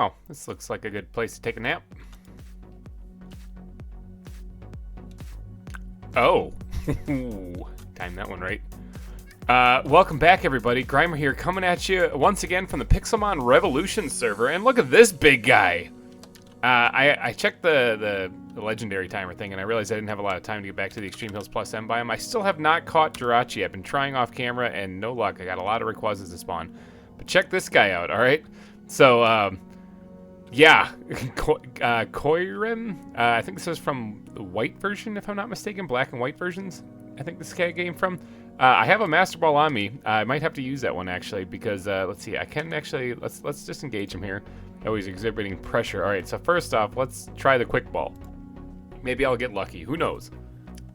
Well, this looks like a good place to take a nap. Oh. Timed that one right. Welcome back, everybody. GReimer here, coming at you once again from the Pixelmon Revolution server. And look at this big guy. I checked the legendary timer thing, and I realized I didn't have a lot of time to get back to the Extreme Hills Plus M biome. I still have not caught Jirachi. I've been trying off camera, and no luck. I got a lot of Rayquazas to spawn. But check this guy out, all right? So, yeah, Koiren. I think this is from the white version, if I'm not mistaken. Black and white versions, I think this guy came from. I have a Master Ball on me. I might have to use that one, actually, because, let's see. I can actually, let's just engage him here. Oh, he's exhibiting pressure. All right, so first off, let's try the Quick Ball. Maybe I'll get lucky. Who knows?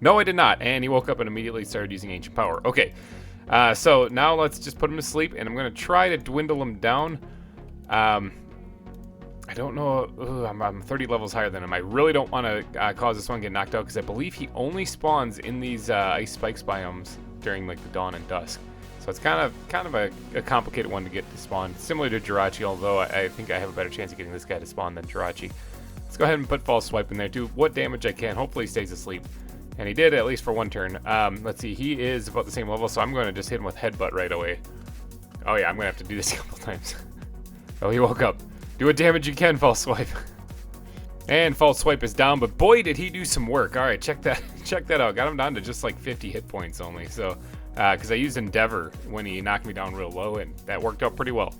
No, I did not. And he woke up and immediately started using Ancient Power. Okay, so now let's just put him to sleep, and I'm going to try to dwindle him down. I don't know. Ooh, I'm 30 levels higher than him. I really don't want to cause this one to get knocked out, because I believe he only spawns in these Ice Spikes biomes during like the dawn and dusk. So it's kind of a complicated one to get to spawn, similar to Jirachi, although I think I have a better chance of getting this guy to spawn than Jirachi. Let's go ahead and put False Swipe in there, do what damage I can. Hopefully he stays asleep. And he did, at least for one turn. Let's see, he is about the same level, so I'm going to just hit him with Headbutt right away. Oh yeah, I'm going to have to do this a couple times. Oh, he woke up. Do what damage you can, False Swipe. And False Swipe is down, but boy, did he do some work. All right, check that out. Got him down to just like 50 hit points only, so... because I used Endeavor when he knocked me down real low, and that worked out pretty well.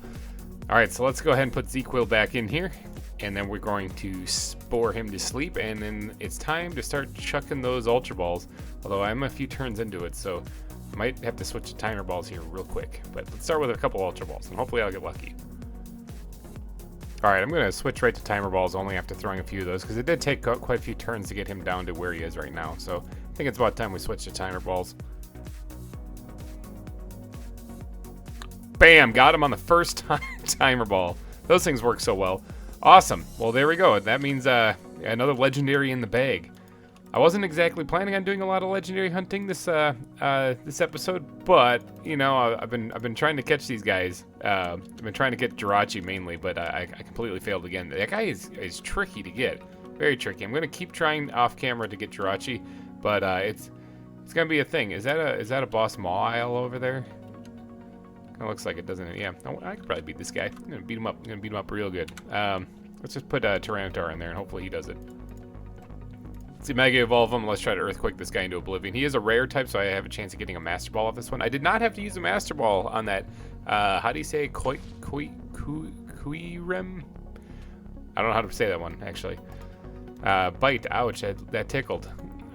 Alright, so let's go ahead and put Z-Quill back in here, and then we're going to spore him to sleep, and then it's time to start chucking those Ultra Balls, although I'm a few turns into it, so I might have to switch to Timer Balls here real quick. But let's start with a couple Ultra Balls, and hopefully I'll get lucky. Alright, I'm going to switch right to Timer Balls only after throwing a few of those, because it did take quite a few turns to get him down to where he is right now, so I think it's about time we switch to Timer Balls. Bam! Got him on the first Timer Ball. Those things work so well. Awesome. Well, there we go. That means another legendary in the bag. I wasn't exactly planning on doing a lot of legendary hunting this episode, but you know, I've been trying to catch these guys. I've been trying to get Jirachi mainly, but I completely failed again. That guy is tricky to get. Very tricky. I'm gonna keep trying off camera to get Jirachi, but it's gonna be a thing. Is that a boss Maw over there? It looks like it, doesn't it? Yeah. Oh, I could probably beat this guy. I'm gonna beat him up. I'm gonna beat him up real good. Let's just put Tyranitar in there, and hopefully he does it. Let's see, Mega Evolve him. Let's try to Earthquake this guy into oblivion. He is a rare type, so I have a chance of getting a Master Ball off this one. I did not have to use a Master Ball on that. How do you say Koirem? I don't know how to say that one, actually. Bite. Ouch. That tickled.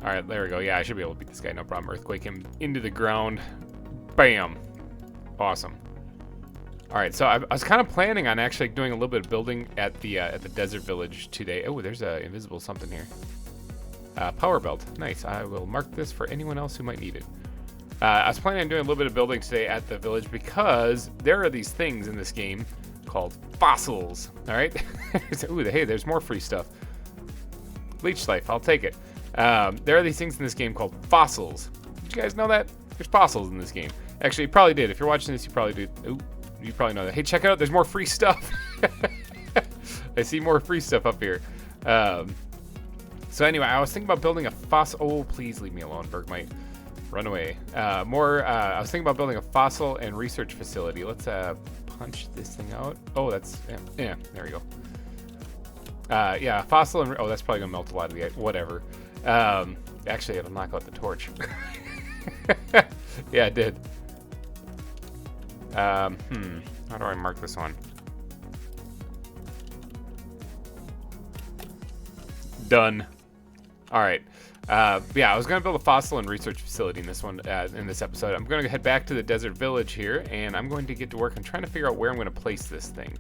All right, there we go. Yeah, I should be able to beat this guy. No problem. Earthquake him into the ground. Bam. Awesome. All right, so I was kind of planning on actually doing a little bit of building at the desert village today. Oh, there's a invisible something here. Power belt. Nice. I will mark this for anyone else who might need it. I was planning on doing a little bit of building today at the village because there are these things in this game called fossils. All right. Ooh, hey, there's more free stuff. Leech Life. I'll take it. There are these things in this game called fossils. Did you guys know that? There's fossils in this game. Actually, you probably did. If you're watching this, you probably did. Ooh, you probably know that. Hey, check it out. There's more free stuff. I see more free stuff up here. So anyway, I was thinking about building a fossil. Oh, please leave me alone, Bergmite. Run away. I was thinking about building a fossil and research facility. Let's punch this thing out. Oh, that's yeah. There we go. Yeah, fossil and oh, that's probably gonna melt a lot of the ice. Whatever. Actually, it'll knock out the torch. Yeah, it did. How do I mark this one? Done. All right. Yeah, I was gonna build a fossil and research facility in this one, in this episode. I'm gonna head back to the desert village here, and I'm going to get to work on trying to figure out where I'm gonna place this thing.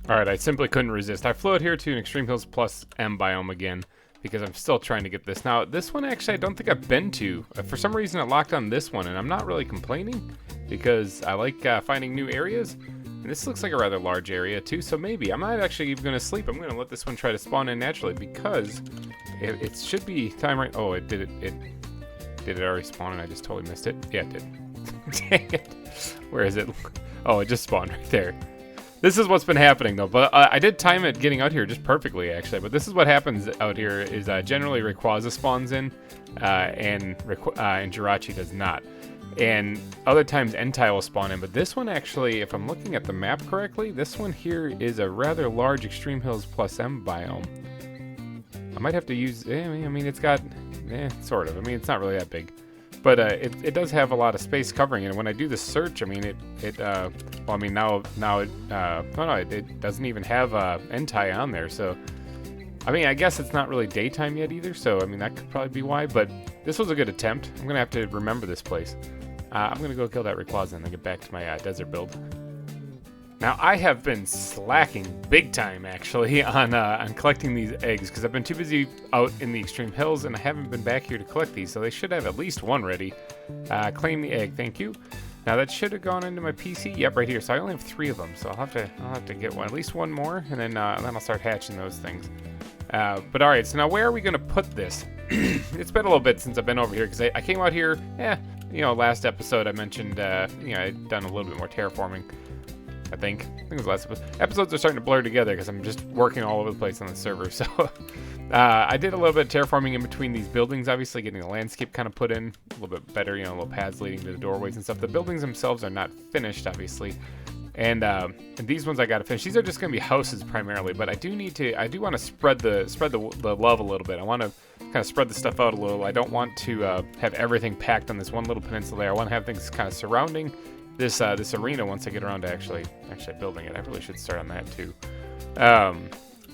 All right, I simply couldn't resist. I flew out here to an Extreme Hills Plus M biome again because I'm still trying to get this. Now, this one actually I don't think I've been to. For some reason, it locked on this one, and I'm not really complaining because I like finding new areas. And this looks like a rather large area too, so maybe. I'm not actually even going to sleep. I'm going to let this one try to spawn in naturally because it should be time right. Oh, it did it. Did it already spawn and I just totally missed it? Yeah, it did. Dang it. Where is it? Oh, it just spawned right there. This is what's been happening though, but I did time it getting out here just perfectly actually. But this is what happens out here is generally Rayquaza spawns in, and Jirachi does not. And other times Entei will spawn in, but this one actually, if I'm looking at the map correctly, this one here is a rather large Extreme Hills plus M biome. I might have to use, I mean it's got, sort of, I mean it's not really that big. But it does have a lot of space covering it. And when I do the search, I mean, well, I mean, now it doesn't even have Entei on there. So, I mean, I guess it's not really daytime yet either. So, I mean, that could probably be why. But this was a good attempt. I'm going to have to remember this place. I'm going to go kill that Rayquaza and then get back to my desert build. Now, I have been slacking big time, actually, on collecting these eggs, because I've been too busy out in the Extreme Hills, and I haven't been back here to collect these, so they should have at least one ready. Claim the egg, thank you. Now, that should have gone into my PC. Yep, right here. So I only have 3 of them, so I'll have to get at least one more, and then I'll start hatching those things. But all right, so now where are we going to put this? It's been a little bit since I've been over here, because I came out here, last episode I mentioned, I'd done a little bit more terraforming. I think it was last episode. Episodes are starting to blur together because I'm just working all over the place on the server. So I did a little bit of terraforming in between these buildings, obviously getting the landscape kind of put in a little bit better, little paths leading to the doorways and stuff. The buildings themselves are not finished, obviously. And these ones I got to finish. These are just going to be houses primarily, but I do want to spread the love a little bit. I want to kind of spread the stuff out a little. I don't want to have everything packed on this one little peninsula there. I want to have things kind of surrounding this arena once I get around to actually building it. I really should start on that too.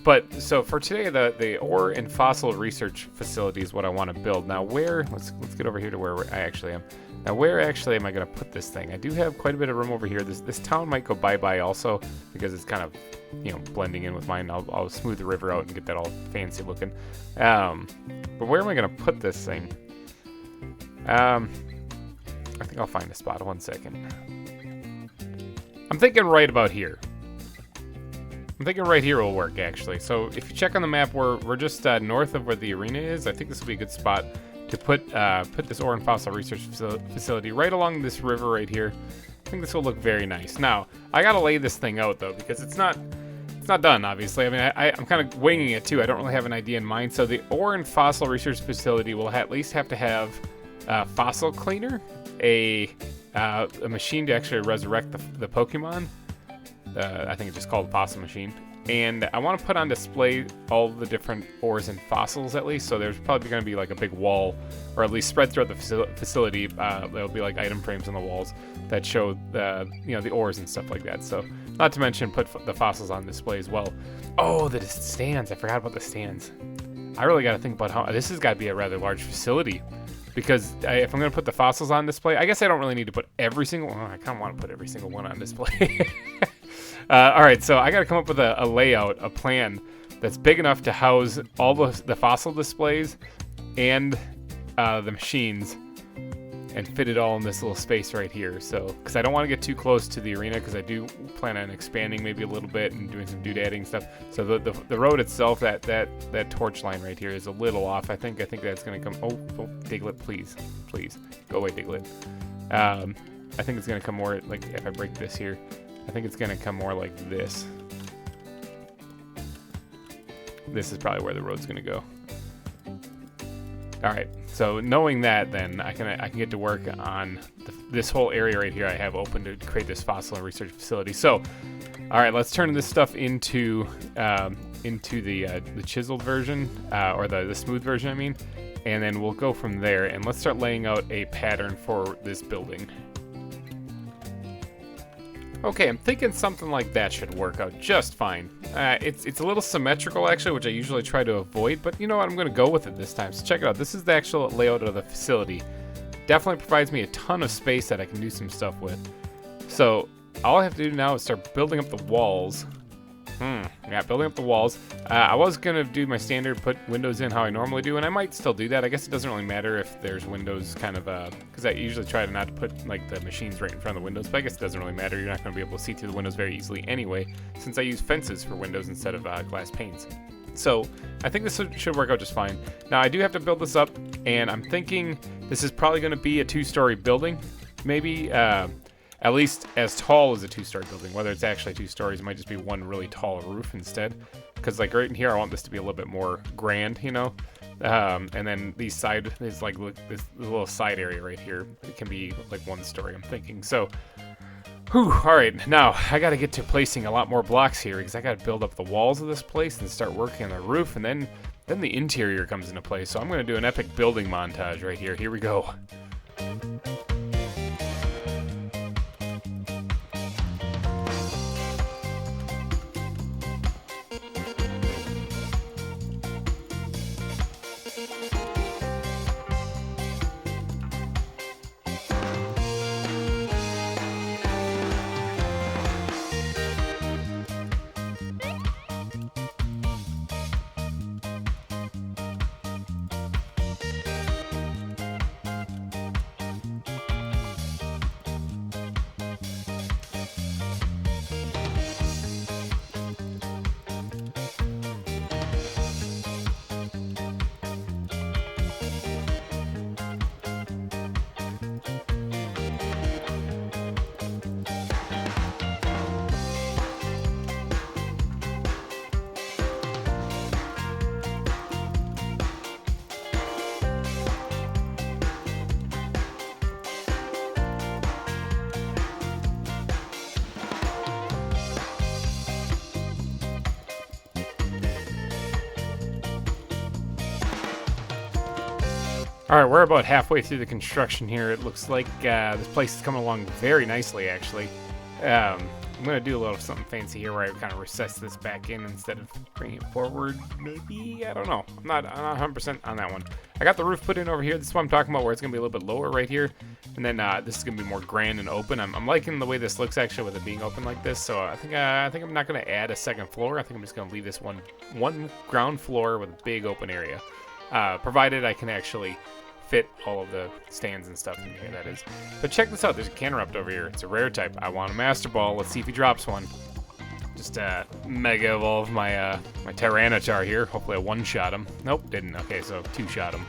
But so for today, the ore and fossil research facility is what I want to build. Now let's get over here to where I actually am. Now where actually am I going to put this thing? I do have quite a bit of room over here. This town might go bye-bye also because it's kind of blending in with mine. I'll smooth the river out and get that all fancy looking. But where am I going to put this thing? I think I'll find a spot. 1 second. I'm thinking right about here. I'm thinking right here will work, actually. So if you check on the map, we're just north of where the arena is. I think this will be a good spot to put this ore and fossil research facility right along this river right here. I think this will look very nice. Now, I gotta lay this thing out, though, because it's not done, obviously. I mean, I'm kind of winging it, too. I don't really have an idea in mind. So the ore and fossil research facility will at least have to have a fossil cleaner, a machine to actually resurrect the Pokemon. I think it's just called Fossil Machine. And I want to put on display all the different ores and fossils at least. So there's probably going to be like a big wall, or at least spread throughout the facility. There'll be like item frames on the walls that show the ores and stuff like that. So not to mention put the fossils on display as well. Oh, the stands! I forgot about the stands. I really got to think about how this has got to be a rather large facility. Because if I'm going to put the fossils on display, I guess I don't really need to put every single one. I kind of want to put every single one on display. All right, so I got to come up with a layout, a plan that's big enough to house all the fossil displays and the machines and fit it all in this little space right here. So, because I don't want to get too close to the arena, because I do plan on expanding maybe a little bit and doing some doodadding stuff. So the road itself, that torch line right here is a little off. I think that's going to come. Oh, Diglett, please go away, Diglett. I think it's going to come more like if I break this here. I think it's going to come more like this. This is probably where the road's going to go. All right, so knowing that, then I can get to work on this whole area right here I have open to create this fossil and research facility. So, all right, let's turn this stuff into the chiseled version, or the smooth version, I mean, and then we'll go from there. And let's start laying out a pattern for this building. Okay, I'm thinking something like that should work out just fine. It's a little symmetrical, actually, which I usually try to avoid, but you know what? I'm going to go with it this time. So check it out. This is the actual layout of the facility. Definitely provides me a ton of space that I can do some stuff with. So all I have to do now is start building up the walls. Yeah, building up the walls. I was going to do my standard put windows in how I normally do, and I might still do that. I guess it doesn't really matter if there's windows kind of, because I usually try to not put like the machines right in front of the windows, but I guess it doesn't really matter. You're not going to be able to see through the windows very easily anyway, since I use fences for windows instead of glass panes. So I think this should work out just fine. Now I do have to build this up, and I'm thinking this is probably going to be a 2-story building, maybe. at least as tall as a 2-story building. Whether it's actually 2 stories, it might just be one really tall roof instead. Because like right in here, I want this to be a little bit more grand, you know. And then this little side area right here, it can be like 1 story, I'm thinking. So, whew, all right, now I got to get to placing a lot more blocks here because I got to build up the walls of this place and start working on the roof, and then the interior comes into play. So I'm going to do an epic building montage right here. Here we go. All right, we're about halfway through the construction here. It looks like this place is coming along very nicely, actually. I'm going to do a little something fancy here where I kind of recess this back in instead of bringing it forward, maybe? I don't know. I'm not 100% on that one. I got the roof put in over here. This is what I'm talking about, where it's going to be a little bit lower right here. And then this is going to be more grand and open. I'm liking the way this looks, actually, with it being open like this. So I think I'm not going to add a second floor. I think I'm just going to leave this one ground floor with a big open area. Provided I can actually fit all of the stands and stuff in here, that is. But check this out, there's a Canerupt over here. It's a rare type. I want a Master Ball. Let's see if he drops one. Just mega evolve my my Tyranitar here. Hopefully I one-shot him. Nope, didn't. Okay, so 2-shot him.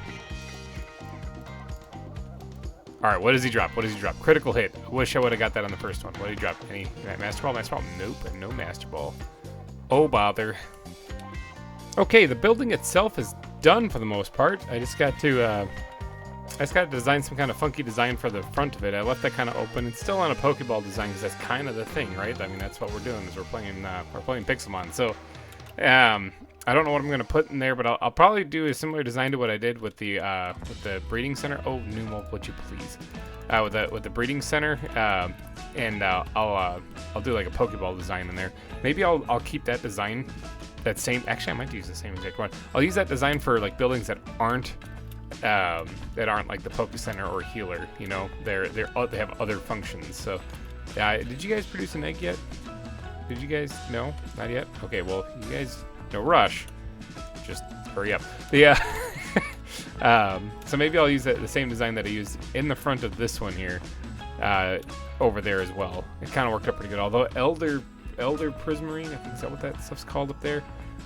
Alright, what does he drop? What does he drop? Critical hit. I wish I would have got that on the first one. What did he drop? Any Master Ball? Master Ball? Nope, no Master Ball. Oh, bother. Okay, the building itself is done for the most part. I just got to design some kind of funky design for the front of it. I left that kind of open. It's still on a Pokeball design because that's kind of the thing, right? I mean, that's what we're doing is we're playing Pixelmon. So, I don't know what I'm gonna put in there, but I'll probably do a similar design to what I did with the breeding center. Oh, Numo, would you please? With the breeding center, and I'll do like a Pokeball design in there. Maybe I'll keep that design, that same. Actually, I might use the same exact one. I'll use that design for like buildings that aren't like the Poke Center or Healer. You know, they have other functions. So, did you guys produce an egg yet? Did you guys? No, not yet. Okay, well, you guys, no rush. Just hurry up. Yeah. So maybe I'll use the same design that I used in the front of this one here, over there as well. It kind of worked out pretty good. Although Elder Prismarine, I think is that what that stuff's called up there.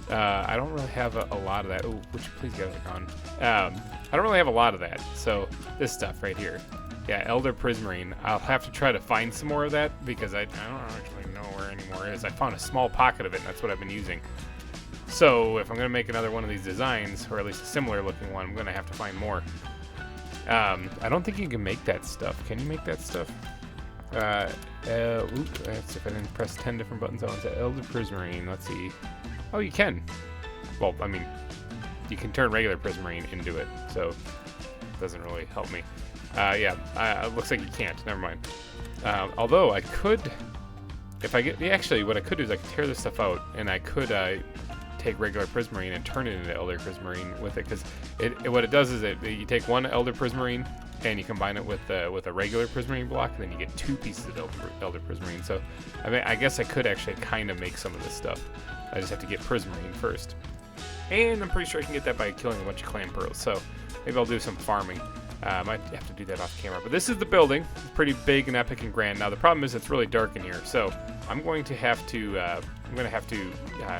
I don't really have a lot of that. Oh, would you please get it on? I don't really have a lot of that. So this stuff right here, yeah, Elder Prismarine. I'll have to try to find some more of that because I don't actually know where anymore it is. I found a small pocket of it, and that's what I've been using. So if I'm going to make another one of these designs, or at least a similar looking one, I'm going to have to find more. I don't think you can make that stuff. Can you make that stuff? Let's see if I didn't press 10 different buttons at once. Elder Prismarine, let's see. Oh, you can. Well, I mean, you can turn regular Prismarine into it, so it doesn't really help me. Yeah, it looks like you can't. Never mind. Although I could, if I get, actually, what I could do is I could tear this stuff out, and I could take regular Prismarine and turn it into Elder Prismarine with it, because what it does is you take one Elder Prismarine and you combine it with a regular Prismarine block, and then you get 2 pieces of Elder Prismarine. So, I mean, I guess I could actually kind of make some of this stuff. I just have to get Prismarine first. And I'm pretty sure I can get that by killing a bunch of clan pearls. So maybe I'll do some farming. I might have to do that off camera. But this is the building. It's pretty big and epic and grand. Now the problem is it's really dark in here. So I'm going to have to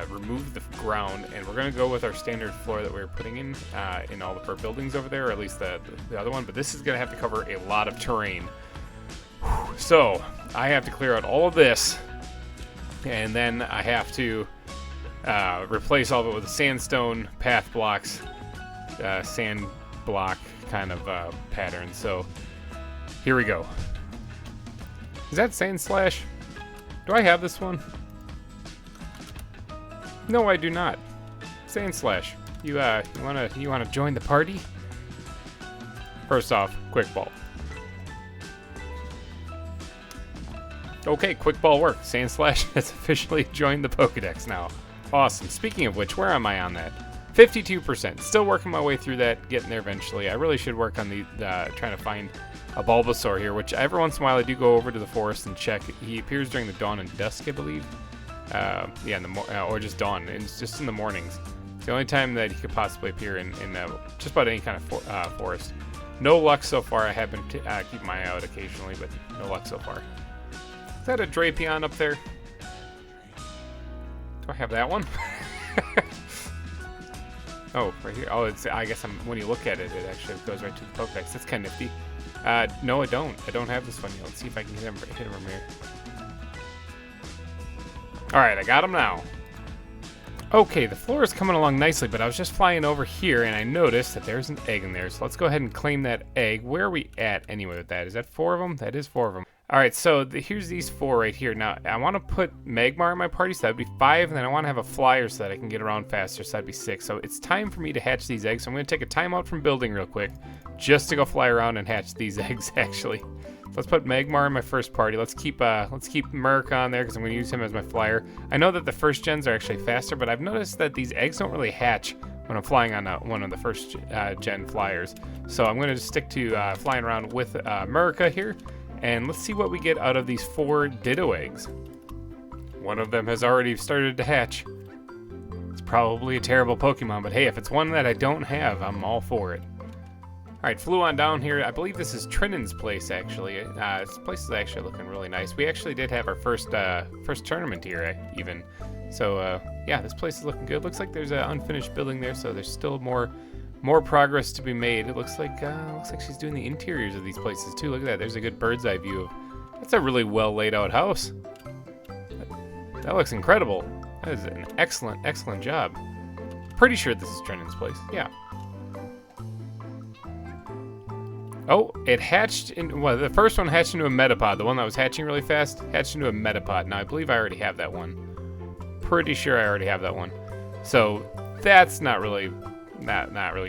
remove the ground, and we're going to go with our standard floor that we were putting in all of our buildings over there, or at least the other one. But this is going to have to cover a lot of terrain. Whew. So I have to clear out all of this, and then I have to replace all of it with sandstone path blocks, sand block kind of pattern. So here we go. Is that Sand Slash? Do I have this one? No, I do not. Sand Slash, you wanna join the party? First off, quick ball. Okay, quick ball worked. Sand Slash has officially joined the Pokedex now. Awesome. Speaking of which, where am I on that? 52%. Still working my way through that, getting there eventually. I really should work on the trying to find a Bulbasaur here, which every once in a while I do go over to the forest and check. He appears during the dawn and dusk, I believe. Yeah, in the or just dawn. It's just in the mornings. It's the only time that he could possibly appear in just about any kind of forest. No luck so far. I have been keeping my eye out occasionally, but no luck so far. Is that a Drapion up there? Do I have that one? Oh, right here. Oh, it's. I guess when you look at it, it actually goes right to the Pokedex. That's kind of nifty. No, I don't. I don't have this one yet. Let's see if I can hit him from here. All right, I got him now. Okay, the floor is coming along nicely, but I was just flying over here, and I noticed that there's an egg in there. So let's go ahead and claim that egg. Where are we at anyway with that? Is that 4 of them? That is 4 of them. All right, so here's these 4 right here. Now, I want to put Magmar in my party, so that would be 5, and then I want to have a flyer so that I can get around faster, so that'd be 6. So it's time for me to hatch these eggs. So I'm going to take a timeout from building real quick, just to go fly around and hatch these eggs, actually. Let's put Magmar in my first party. Let's keep Merc on there because I'm going to use him as my flyer. I know that the first gens are actually faster, but I've noticed that these eggs don't really hatch when I'm flying on one of the first gen flyers. So I'm going to just stick to flying around with Murica here, and let's see what we get out of these 4 Ditto eggs. One of them has already started to hatch. It's probably a terrible Pokemon, but hey, if it's one that I don't have, I'm all for it. Alright, flew on down here. I believe this is Trinin's place, actually. This place is actually looking really nice. We actually did have our first tournament here, even. So, yeah, this place is looking good. Looks like there's an unfinished building there, so there's still more progress to be made. It looks like she's doing the interiors of these places, too. Look at that. There's a good bird's eye view. That's a really well laid out house. That looks incredible. That is an excellent, excellent job. Pretty sure this is Trinin's place. Yeah. Oh, it hatched in, well, the first one hatched into a Metapod. The one that was hatching really fast hatched into a Metapod. Now, I believe I already have that one. Pretty sure I already have that one. So, that's not really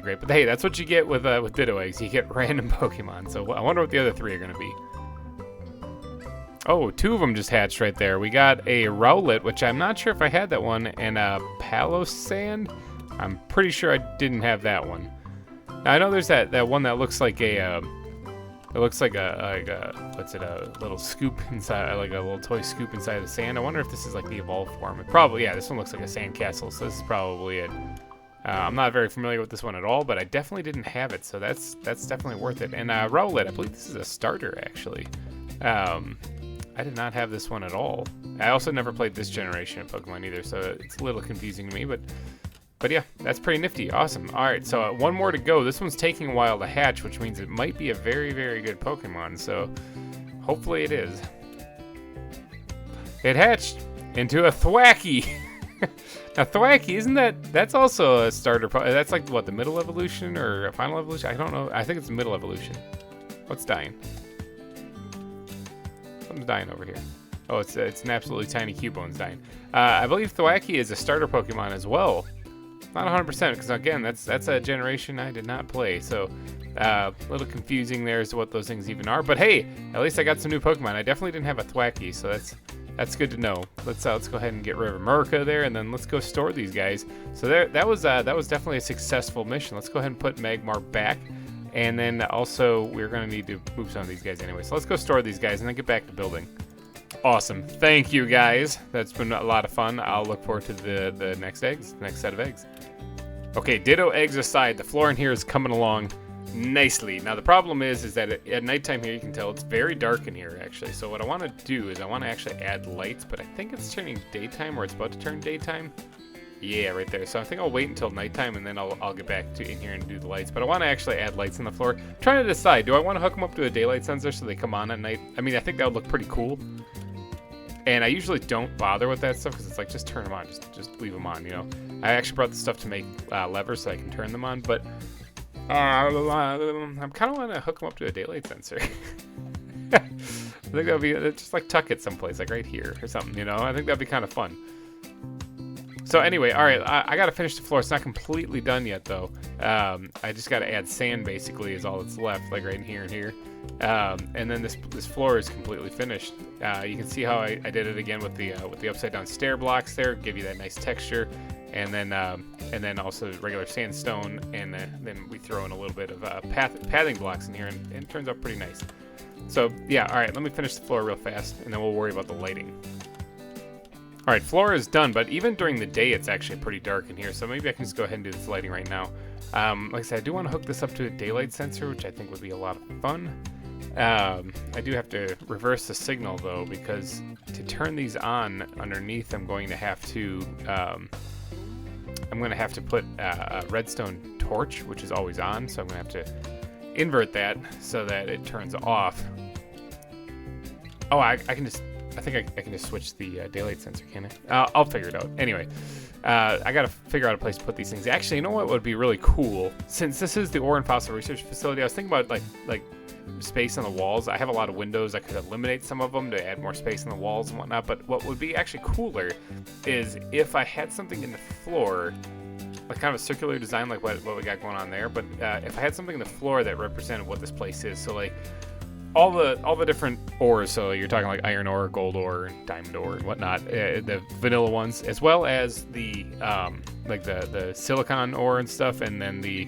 great. But hey, that's what you get with Ditto eggs. You get random Pokemon. So, I wonder what the other 3 are going to be. Oh, 2 of them just hatched right there. We got a Rowlet, which I'm not sure if I had that one, and a Palosand. I'm pretty sure I didn't have that one. Now, I know there's that one that looks like a what's it, a little scoop inside, like a little toy scoop inside the sand. I wonder if this is like the evolved form. It probably, yeah, this one looks like a sandcastle, so this is probably it. I'm not very familiar with this one at all, but I definitely didn't have it, so that's definitely worth it. And Rowlet, I believe this is a starter, actually. I did not have this one at all. I also never played this generation of Pokemon either, so it's a little confusing to me, but yeah, that's pretty nifty. Awesome. All right, so 1 more to go. This one's taking a while to hatch, which means it might be a very, very good Pokemon, so hopefully it is. It hatched into a Thwackey. Now, Thwackey, that's also a starter, that's like, what, the middle evolution or a final evolution? I don't know. I think it's middle evolution. What's dying? Something's dying over here. Oh, it's an absolutely tiny Cubone's dying. I believe Thwackey is a starter Pokemon as well. Not 100%, because again, that's a generation I did not play, so a little confusing there as to what those things even are. But hey, at least I got some new Pokemon. I definitely didn't have a Thwackey, so that's good to know. Let's go ahead and get rid of Murica there, and then let's go store these guys. So that was definitely a successful mission. Let's go ahead and put Magmar back, and then also we're gonna need to move some of these guys anyway. So let's go store these guys and then get back to building. Awesome. Thank you, guys. That's been a lot of fun. I'll look forward to the next set of eggs. Okay, Ditto eggs aside, the floor in here is coming along nicely. Now, the problem is that at nighttime here, you can tell it's very dark in here, actually. So what I want to do is I want to actually add lights, but I think it's turning daytime, or it's about to turn daytime. Yeah, right there. So I think I'll wait until nighttime and then I'll get back to in here and do the lights. But I want to actually add lights on the floor. I'm trying to decide, do I want to hook them up to a daylight sensor so they come on at night? I mean, I think that would look pretty cool. And I usually don't bother with that stuff because it's like, just turn them on, just leave them on, you know. I actually brought the stuff to make levers so I can turn them on, but I'm kind of want to hook them up to a daylight sensor. I think that would be just like tuck it someplace, like right here or something, you know. I think that'd be kind of fun. So anyway, all right, I got to finish the floor. It's not completely done yet, though. I just got to add sand, basically, is all that's left, like right in here and here. And then this floor is completely finished. You can see how I did it again with the upside-down stair blocks there, give you that nice texture. And then also regular sandstone, and then we throw in a little bit of pathing blocks in here, and it turns out pretty nice. So yeah, all right, let me finish the floor real fast, and then we'll worry about the lighting. All right, floor is done, but even during the day, it's actually pretty dark in here, so maybe I can just go ahead and do this lighting right now. Like I said, I do want to hook this up to a daylight sensor, which I think would be a lot of fun. I do have to reverse the signal, though, because to turn these on underneath, I'm going to have to put a redstone torch, which is always on, so I'm going to have to invert that so that it turns off. Oh, I think I can just switch the daylight sensor, can I? I'll figure it out. Anyway, I got to figure out a place to put these things. Actually, you know what would be really cool? Since this is the Ore and Fossil Research Facility, I was thinking about like space on the walls. I have a lot of windows. I could eliminate some of them to add more space on the walls and whatnot. But what would be actually cooler is if I had something in the floor, like kind of a circular design, like what we got going on there. But if I had something in the floor that represented what this place is, so like all the different ores, so you're talking like iron ore, gold ore, diamond ore, and whatnot, the vanilla ones, as well as the like the silicon ore and stuff, and then the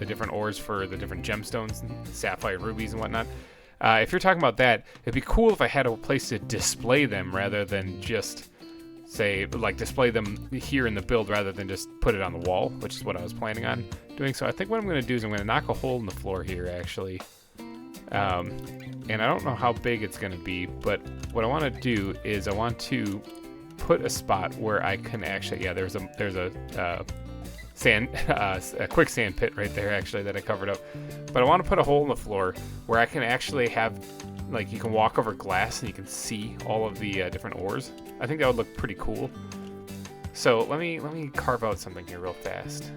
different ores for the different gemstones, sapphire, rubies, and whatnot. If you're talking about that, it'd be cool if I had a place to display them rather than just say like display them here in the build rather than just put it on the wall, which is what I was planning on doing. So I think what I'm going to do is I'm going to knock a hole in the floor here, actually. And I don't know how big it's going to be, but what I want to do is I want to put a spot where I can actually, yeah, there's a quicksand pit right there actually that I covered up, but I want to put a hole in the floor where I can actually have, like, you can walk over glass and you can see all of the different ores. I think that would look pretty cool. So let me carve out something here real fast.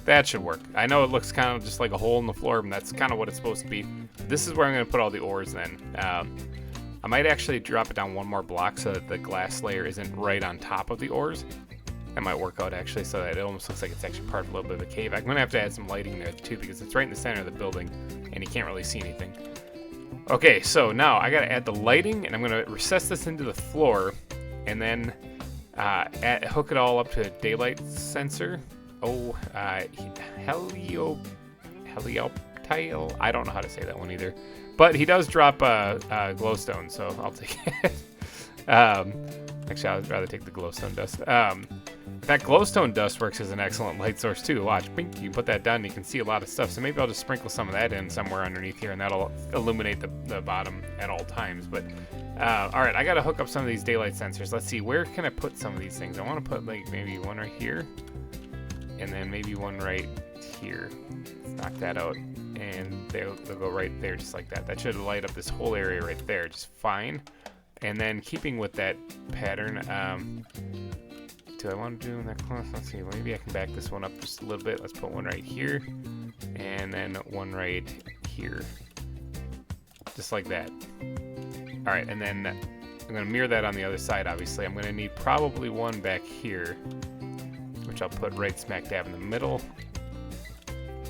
That should work. I know it looks kind of just like a hole in the floor, but that's kind of what it's supposed to be. This is where I'm going to put all the ores then. I might actually drop it down one more block so that the glass layer isn't right on top of the ores. That might work out actually, so that it almost looks like it's actually part of a little bit of a cave. I'm going to have to add some lighting there too, because it's right in the center of the building and you can't really see anything. Okay, so now I got to add the lighting, and I'm going to recess this into the floor and then hook it all up to a daylight sensor. Oh, helioptile. I don't know how to say that one either. But he does drop glowstone, so I'll take it. Actually, I'd rather take the glowstone dust. That glowstone dust works as an excellent light source too. Watch, pink, you put that down and you can see a lot of stuff. So maybe I'll just sprinkle some of that in somewhere underneath here, and that'll illuminate the bottom at all times. But all right, I gotta hook up some of these daylight sensors. Let's see, where can I put some of these things? I want to put like maybe one right here, and then maybe one right here. Let's knock that out, and they'll go right there just like that. That should light up this whole area right there just fine. And then keeping with that pattern, do I want to do that close? Let's see, maybe I can back this one up just a little bit. Let's put one right here, and then one right here, just like that. All right, and then I'm gonna mirror that on the other side, obviously. I'm gonna need probably one back here, which I'll put right smack dab in the middle.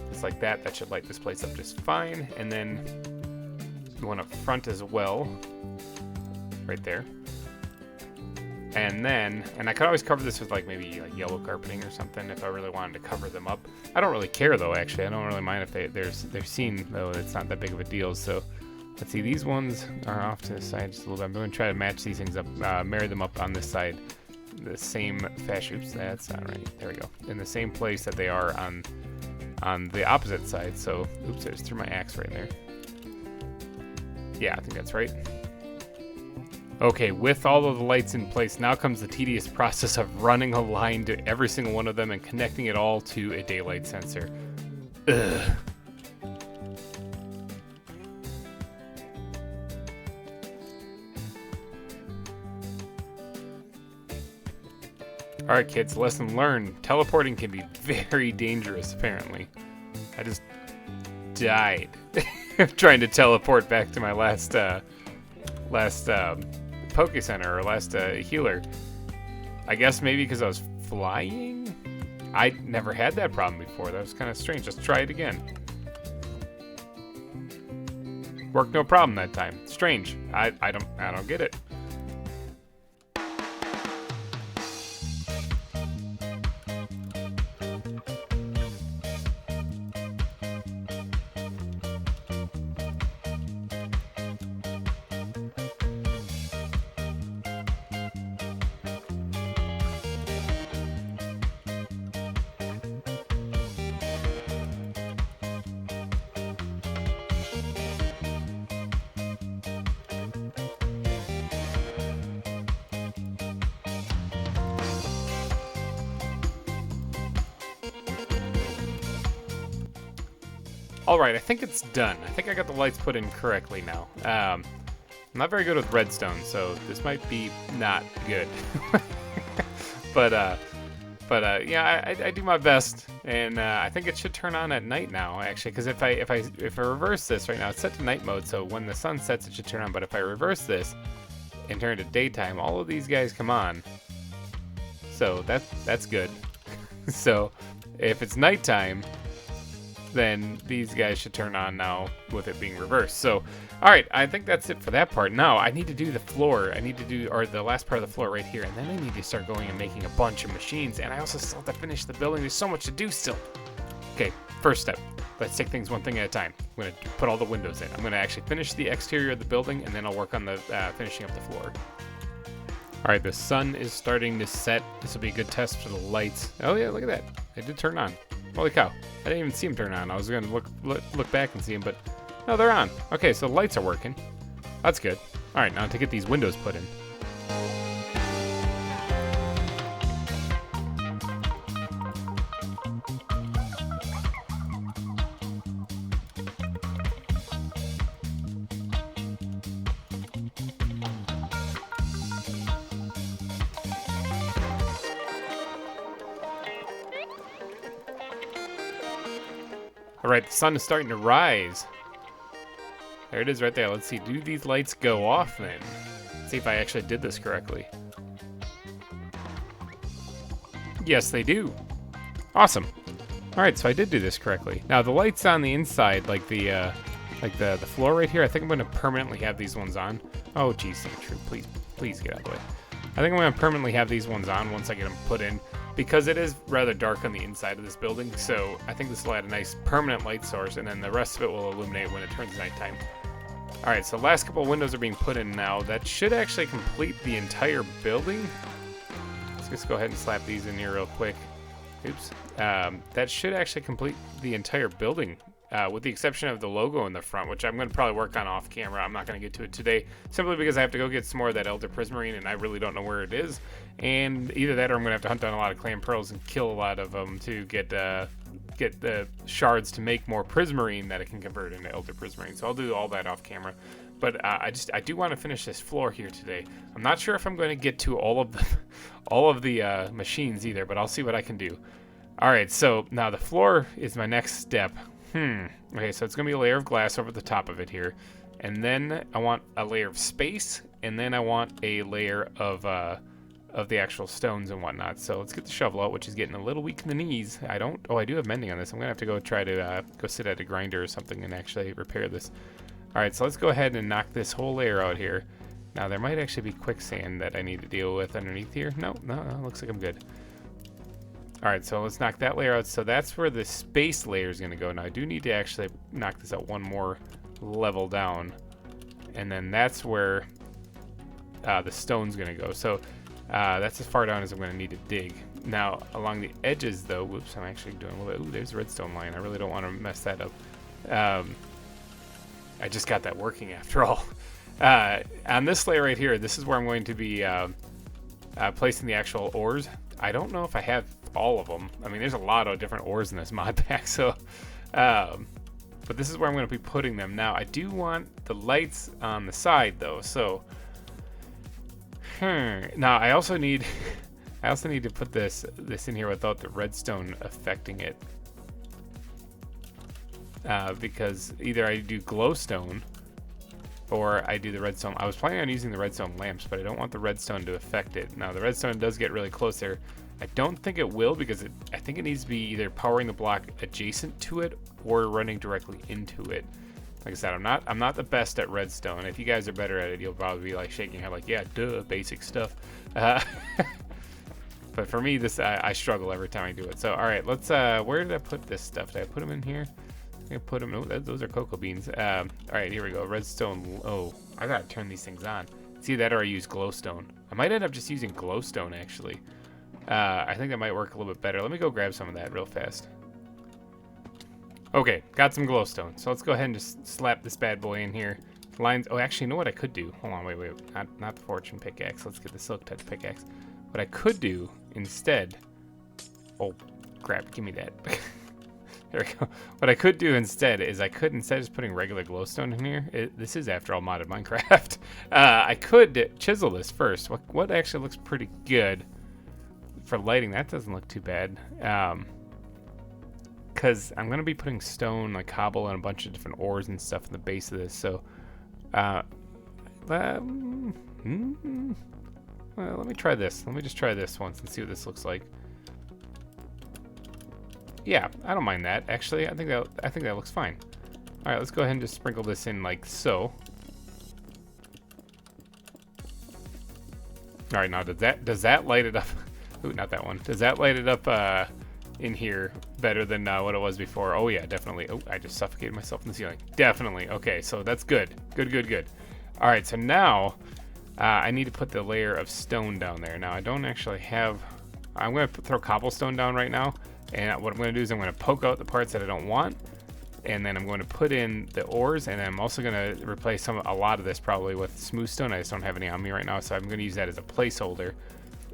Just like that. That should light this place up just fine. And then one up front as well, right there. And then, and I could always cover this with like maybe like yellow carpeting or something if I really wanted to cover them up. I don't really care though, actually. I don't really mind if they're seen though. It's not that big of a deal. So let's see, these ones are off to the side just a little bit. I'm going to try to match these things up, marry them up on this side. The same fashion. Oops, that's not right. There we go. In the same place that they are on the opposite side. So, oops, I just threw my axe right there. Yeah, I think that's right. Okay, with all of the lights in place, now comes the tedious process of running a line to every single one of them and connecting it all to a daylight sensor. Ugh. Alright kids, lesson learned. Teleporting can be very dangerous, apparently. I just died trying to teleport back to my last Poke Center, or last healer. I guess maybe because I was flying? I never had that problem before. That was kind of strange. Let's try it again. Worked no problem that time. Strange. I don't get it. Alright, I think it's done. I think I got the lights put in correctly now. I'm not very good with redstone, so this might be not good. but yeah, I do my best, and I think it should turn on at night now, actually, because if I reverse this right now, it's set to night mode, so when the sun sets, it should turn on. But if I reverse this and turn it to daytime, all of these guys come on. So that's good. So if it's nighttime, then these guys should turn on now with it being reversed. So, all right, I think that's it for that part. Now, I need to do the floor. I need to do, or the last part of the floor right here, and then I need to start going and making a bunch of machines, and I also still have to finish the building. There's so much to do still. Okay, first step. Let's take things one thing at a time. I'm going to put all the windows in. I'm going to actually finish the exterior of the building, and then I'll work on the finishing up the floor. All right, the sun is starting to set. This will be a good test for the lights. Oh yeah, look at that. It did turn on. Holy cow. I didn't even see them turn on. I was going to look back and see them, but no, they're on. Okay, so the lights are working. That's good. All right, now to get these windows put in. Alright, the sun is starting to rise. There it is right there. Let's see, do these lights go off then? Let's see if I actually did this correctly. Yes, they do. Awesome. Alright, so I did do this correctly. Now the lights on the inside, like the floor right here, I think I'm going to permanently have these ones on. Oh, geez, True, please get out of the way. I think I'm going to permanently have these ones on once I get them put in, because it is rather dark on the inside of this building, so I think this will add a nice permanent light source, and then the rest of it will illuminate when it turns nighttime. Alright, so the last couple of windows are being put in now. That should actually complete the entire building. Let's just go ahead and slap these in here real quick. Oops. That should actually complete the entire building, with the exception of the logo in the front, which I'm going to probably work on off camera. I'm not going to get to it today, simply because I have to go get some more of that Elder Prismarine, and I really don't know where it is. And either that, or I'm going to have to hunt down a lot of clan pearls and kill a lot of them to get the shards to make more Prismarine that it can convert into Elder Prismarine. So I'll do all that off camera. But I do want to finish this floor here today. I'm not sure if I'm going to get to all of the machines either, but I'll see what I can do. All right, so now the floor is my next step. Okay, so it's going to be a layer of glass over the top of it here. And then I want a layer of space, and then I want a layer of the actual stones and whatnot. So let's get the shovel out, which is getting a little weak in the knees. I do have mending on this. I'm going to have to go try to go sit at a grinder or something and actually repair this. All right, so let's go ahead and knock this whole layer out here. Now, there might actually be quicksand that I need to deal with underneath here. No, looks like I'm good. All right, so let's knock that layer out. So that's where the space layer is going to go. Now, I do need to actually knock this out one more level down. And then that's where the stone's going to go. So that's as far down as I'm going to need to dig. Now, along the edges, though, whoops, I'm actually doing a little bit. Ooh, there's a redstone line. I really don't want to mess that up. I just got that working after all. On this layer right here, this is where I'm going to be placing the actual ores. I don't know if I have all of them. I mean, there's a lot of different ores in this mod pack, so... but this is where I'm going to be putting them. Now, I do want the lights on the side, though, so... Now, I also need... I also need to put this in here without the redstone affecting it. Because either I do glowstone or I do the redstone. I was planning on using the redstone lamps, but I don't want the redstone to affect it. Now, the redstone does get really close there. I don't think it will, because I think it needs to be either powering the block adjacent to it or running directly into it. Like I said, I'm not the best at redstone. If you guys are better at it, you'll probably be like shaking your head like, yeah, duh, basic stuff. But for me, I struggle every time I do it. So, all right, let's, where did I put this stuff? Did I put them in here? I'm gonna put them, oh, those are cocoa beans. All right, here we go, redstone. Oh, I gotta turn these things on. It's either that or I use glowstone. I might end up just using glowstone, actually. I think that might work a little bit better. Let me go grab some of that real fast. Okay, got some glowstone. So let's go ahead and just slap this bad boy in here. Lines, oh, actually, you know what I could do? Hold on, wait, not the fortune pickaxe. Let's get the silk touch pickaxe. What I could do instead, oh, crap, give me that. There we go. What I could do instead is instead of just putting regular glowstone in here, this is after all modded Minecraft, I could chisel this first. What actually looks pretty good for lighting, that doesn't look too bad. Because I'm going to be putting stone, like cobble, and a bunch of different ores and stuff in the base of this, so well, let me try this. Let me just try this once and see what this looks like. Yeah, I don't mind that, actually. I think that looks fine. All right, let's go ahead and just sprinkle this in like so. All right, now does that light it up? Ooh, not that one. Does that light it up in here better than what it was before? Oh yeah, definitely. Oh, I just suffocated myself in the ceiling. Definitely. Okay, so that's good. Good. All right, so now I need to put the layer of stone down there. Now I don't actually have. I'm gonna throw cobblestone down right now. And what I'm going to do is I'm going to poke out the parts that I don't want, and then I'm going to put in the ores, and I'm also going to replace a lot of this probably with smooth stone. I just don't have any on me right now, so I'm going to use that as a placeholder.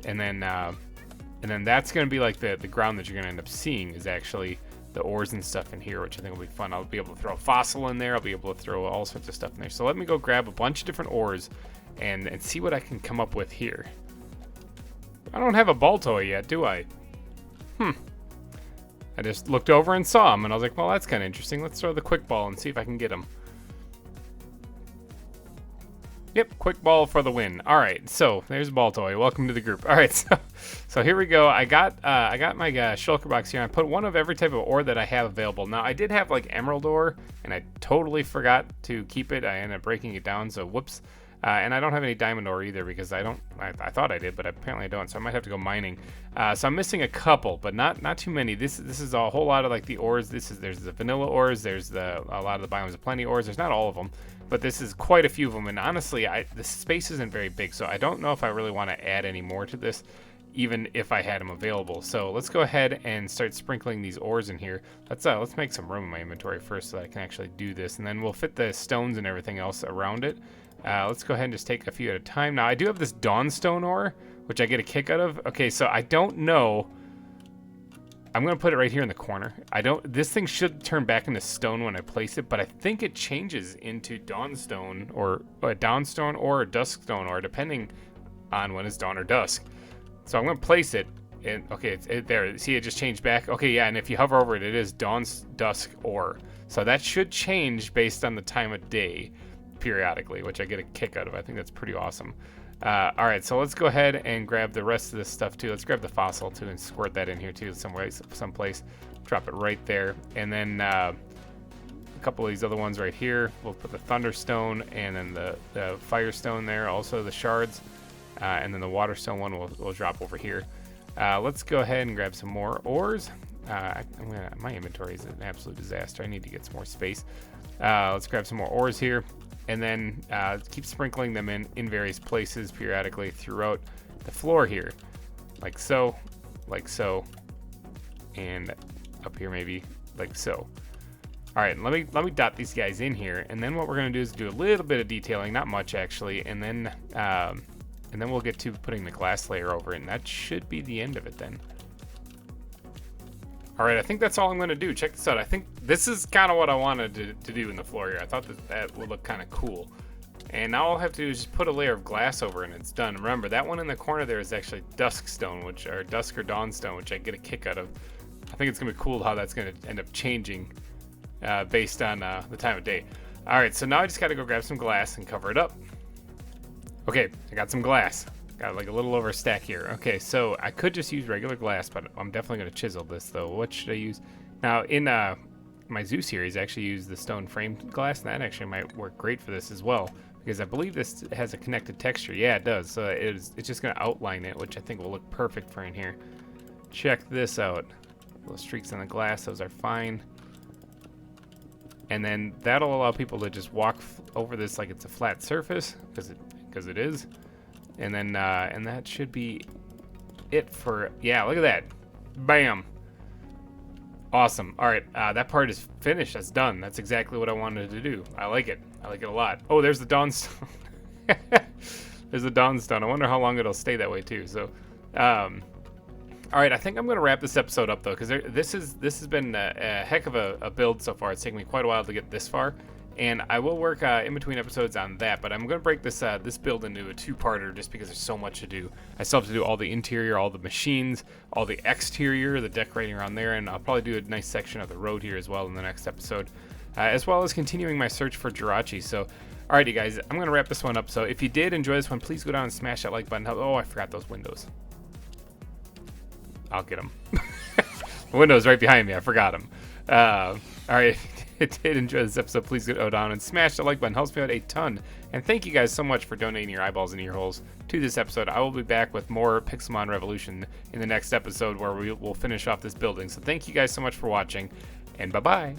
And then that's going to be like the ground that you're going to end up seeing is actually the ores and stuff in here, which I think will be fun. I'll be able to throw a fossil in there. I'll be able to throw all sorts of stuff in there. So let me go grab a bunch of different ores and see what I can come up with here. I don't have a ball toy yet, do I? I just looked over and saw him, and I was like, well, that's kind of interesting. Let's throw the quick ball and see if I can get him. Yep, quick ball for the win. All right, so there's Ball Toy. Welcome to the group. All right, so here we go. I got my shulker box here. I put one of every type of ore that I have available. Now, I did have like emerald ore, and I totally forgot to keep it. I ended up breaking it down, so whoops. And I don't have any diamond ore either because I thought I did, but apparently I don't. So I might have to go mining. So I'm missing a couple, but not too many. This is a whole lot of like the ores. There's the vanilla ores. There's a lot of the biomes of plenty ores. There's not all of them, but this is quite a few of them. And honestly, the space isn't very big, so I don't know if I really want to add any more to this, even if I had them available. So let's go ahead and start sprinkling these ores in here. Let's make some room in my inventory first so that I can actually do this, and then we'll fit the stones and everything else around it. Let's go ahead and just take a few at a time. Now, I do have this Dawnstone ore, which I get a kick out of. Okay, so I don't know. I'm going to put it right here in the corner. This thing should turn back into stone when I place it, but I think it changes into Dawnstone or a Dawnstone or a Duskstone ore, depending on when it's dawn or dusk. So I'm going to place it, and okay, there. See, it just changed back. Okay, yeah, and if you hover over it, it is Dawn's Dusk ore. So that should change based on the time of day periodically, which I get a kick out of. I think that's pretty awesome. All right, so let's go ahead and grab the rest of this stuff too. Let's grab the fossil too and squirt that in here too someplace. Drop it right there, and then a couple of these other ones right here. We'll put the thunderstone and then the firestone there, also the shards, and then the waterstone one we'll drop over here. Let's go ahead and grab some more ores. My inventory is an absolute disaster. I need to get some more space. Let's grab some more ores here. And then keep sprinkling them in various places periodically throughout the floor here. Like so, and up here maybe like so. All right, let me dot these guys in here, and then what we're gonna do is do a little bit of detailing, not much actually, and then we'll get to putting the glass layer over it, and that should be the end of it then. All right, I think that's all I'm gonna do. Check this out. I think this is kind of what I wanted to do in the floor here. I thought that would look kind of cool. And now all I have to do is just put a layer of glass over it, and it's done. Remember, that one in the corner there is actually dusk stone, or dusk or dawn stone, which I get a kick out of. I think it's gonna be cool how that's gonna end up changing based on the time of day. All right, so now I just gotta go grab some glass and cover it up. Okay, I got some glass. Got like a little over a stack here. Okay, so I could just use regular glass, but I'm definitely gonna chisel this though. What should I use? Now in my zoo series, I actually use the stone framed glass, and that actually might work great for this as well, because I believe this has a connected texture. Yeah, it does. So it's just gonna outline it, which I think will look perfect for in here. Check this out. Little streaks on the glass, those are fine. And then that'll allow people to just walk over this like it's a flat surface, because it is. And then and that should be it for, yeah, look at that. Bam. Awesome. All right, that part is finished. That's done. That's exactly what I wanted to do. I like it. I like it a lot. Oh, there's the dawnstone. There's the dawnstone. I wonder how long it'll stay that way too. So, all right, I think I'm gonna wrap this episode up though, because this has been a heck of a build so far. It's taken me quite a while to get this far, and I will work in between episodes on that. But I'm gonna break this this build into a two-parter just because there's so much to do. I still have to do all the interior, all the machines, all the exterior, the decorating around there, and I'll probably do a nice section of the road here as well in the next episode, as well as continuing my search for Jirachi. So, alrighty guys, I'm gonna wrap this one up. So if you did enjoy this one, please go down and smash that like button. Oh, I forgot those windows. I'll get them. The window's right behind me. I forgot them. All right, if you did enjoy this episode, please go down and smash the like button. It helps me out a ton. And thank you guys so much for donating your eyeballs and ear holes to this episode. I will be back with more Pixelmon Revolution in the next episode, where we will finish off this building. So thank you guys so much for watching, and bye-bye.